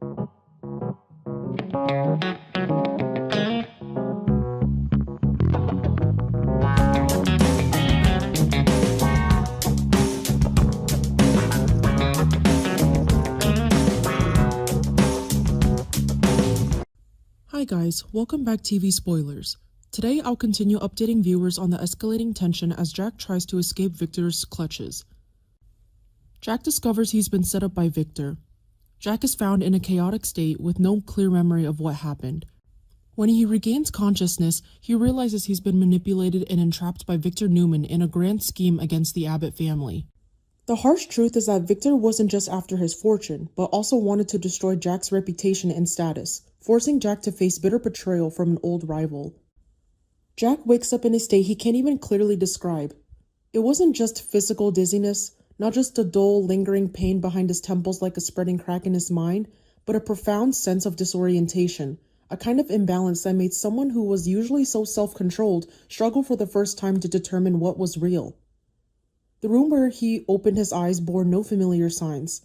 Hi guys, welcome back to TV Spoilers. Today I'll continue updating viewers on the escalating tension as Jack tries to escape Victor's clutches. Jack discovers he's been set up by Victor. Jack is found in a chaotic state with no clear memory of what happened. When he regains consciousness, he realizes he's been manipulated and entrapped by Victor Newman in a grand scheme against the Abbott family. The harsh truth is that Victor wasn't just after his fortune, but also wanted to destroy Jack's reputation and status, forcing Jack to face bitter betrayal from an old rival. Jack wakes up in a state he can't even clearly describe. It wasn't just physical dizziness, not just a dull, lingering pain behind his temples like a spreading crack in his mind, but a profound sense of disorientation, a kind of imbalance that made someone who was usually so self-controlled struggle for the first time to determine what was real. The room where he opened his eyes bore no familiar signs.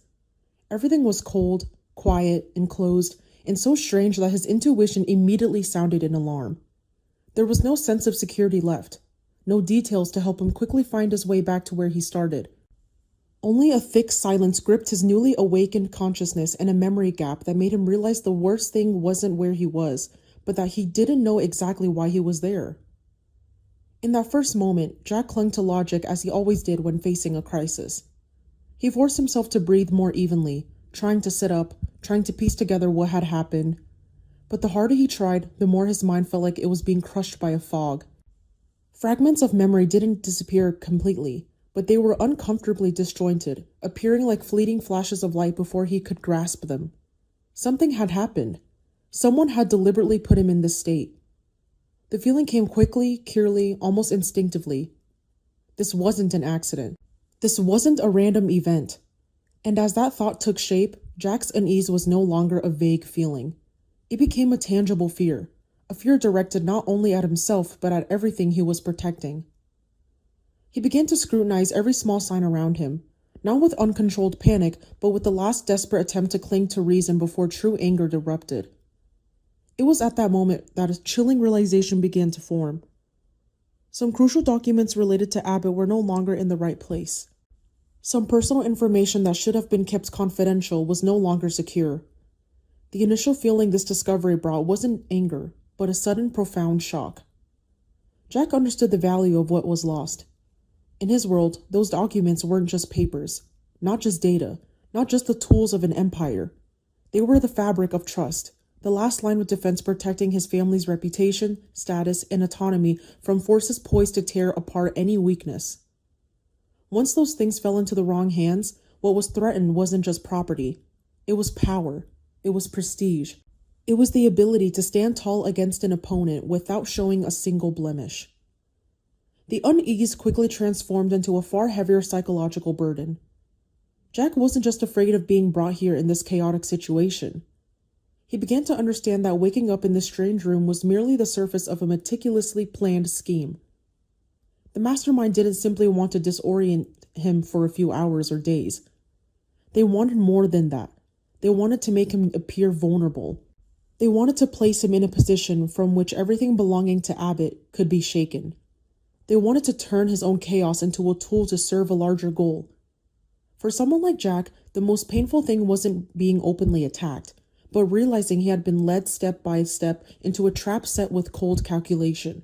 Everything was cold, quiet, enclosed, and so strange that his intuition immediately sounded an alarm. There was no sense of security left, no details to help him quickly find his way back to where he started. Only a thick silence gripped his newly awakened consciousness and a memory gap that made him realize the worst thing wasn't where he was, but that he didn't know exactly why he was there. In that first moment, Jack clung to logic as he always did when facing a crisis. He forced himself to breathe more evenly, trying to sit up, trying to piece together what had happened. But the harder he tried, the more his mind felt like it was being crushed by a fog. Fragments of memory didn't disappear completely, but they were uncomfortably disjointed, appearing like fleeting flashes of light before he could grasp them. Something had happened. Someone had deliberately put him in this state. The feeling came quickly, clearly, almost instinctively. This wasn't an accident. This wasn't a random event. And as that thought took shape, Jack's unease was no longer a vague feeling. It became a tangible fear, a fear directed not only at himself but at everything he was protecting. He began to scrutinize every small sign around him, not with uncontrolled panic, but with the last desperate attempt to cling to reason before true anger erupted. It was at that moment that a chilling realization began to form. Some crucial documents related to Abbott were no longer in the right place. Some personal information that should have been kept confidential was no longer secure. The initial feeling this discovery brought wasn't anger, but a sudden, profound shock. Jack understood the value of what was lost. In his world, those documents weren't just papers, not just data, not just the tools of an empire. They were the fabric of trust, the last line of defense protecting his family's reputation, status, and autonomy from forces poised to tear apart any weakness. Once those things fell into the wrong hands, what was threatened wasn't just property. It was power. It was prestige. It was the ability to stand tall against an opponent without showing a single blemish. The unease quickly transformed into a far heavier psychological burden. Jack wasn't just afraid of being brought here in this chaotic situation. He began to understand that waking up in this strange room was merely the surface of a meticulously planned scheme. The mastermind didn't simply want to disorient him for a few hours or days. They wanted more than that. They wanted to make him appear vulnerable. They wanted to place him in a position from which everything belonging to Abbott could be shaken. They wanted to turn his own chaos into a tool to serve a larger goal. For someone like Jack, the most painful thing wasn't being openly attacked, but realizing he had been led step by step into a trap set with cold calculation.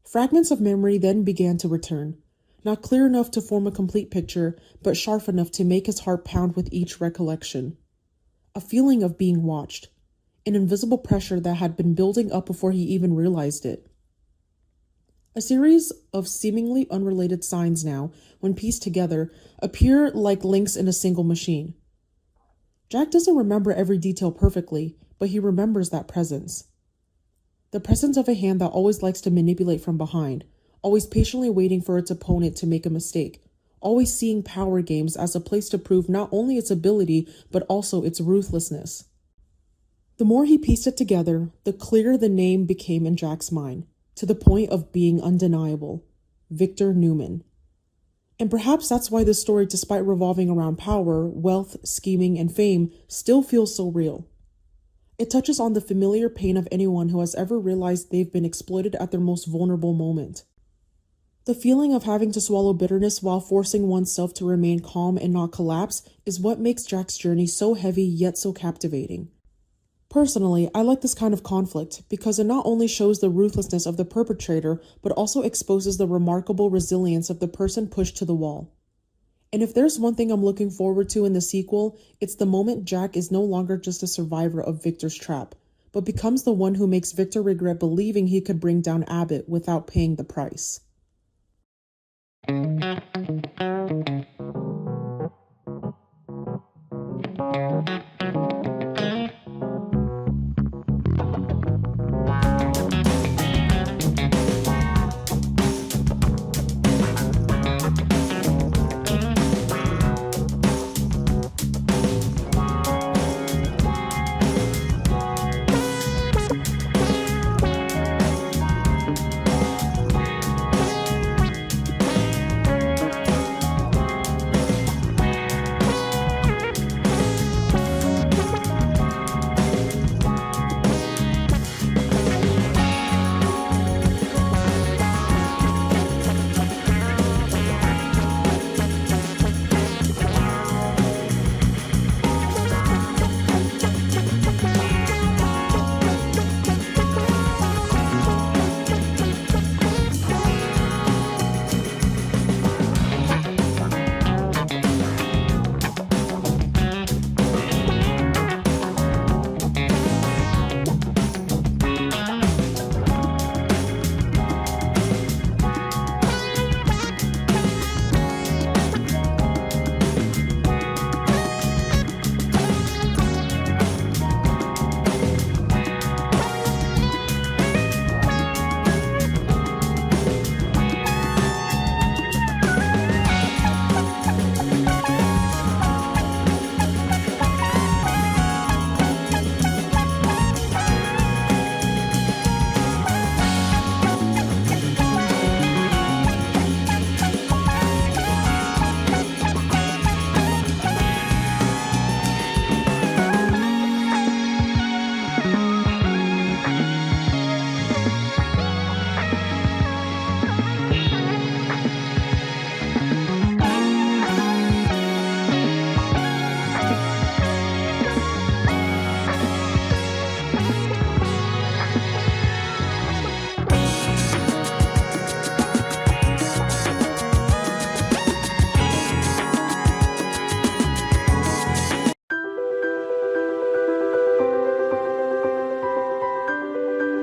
Fragments of memory then began to return, not clear enough to form a complete picture, but sharp enough to make his heart pound with each recollection. A feeling of being watched, an invisible pressure that had been building up before he even realized it. A series of seemingly unrelated signs now, when pieced together, appear like links in a single machine. Jack doesn't remember every detail perfectly, but he remembers that presence. The presence of a hand that always likes to manipulate from behind, always patiently waiting for its opponent to make a mistake, always seeing power games as a place to prove not only its ability, but also its ruthlessness. The more he pieced it together, the clearer the name became in Jack's mind, to the point of being undeniable. Victor Newman. And perhaps that's why this story, despite revolving around power, wealth, scheming, and fame, still feels so real. It touches on the familiar pain of anyone who has ever realized they've been exploited at their most vulnerable moment. The feeling of having to swallow bitterness while forcing oneself to remain calm and not collapse is what makes Jack's journey so heavy yet so captivating. Personally, I like this kind of conflict because it not only shows the ruthlessness of the perpetrator, but also exposes the remarkable resilience of the person pushed to the wall. And if there's one thing I'm looking forward to in the sequel, it's the moment Jack is no longer just a survivor of Victor's trap, but becomes the one who makes Victor regret believing he could bring down Abbott without paying the price.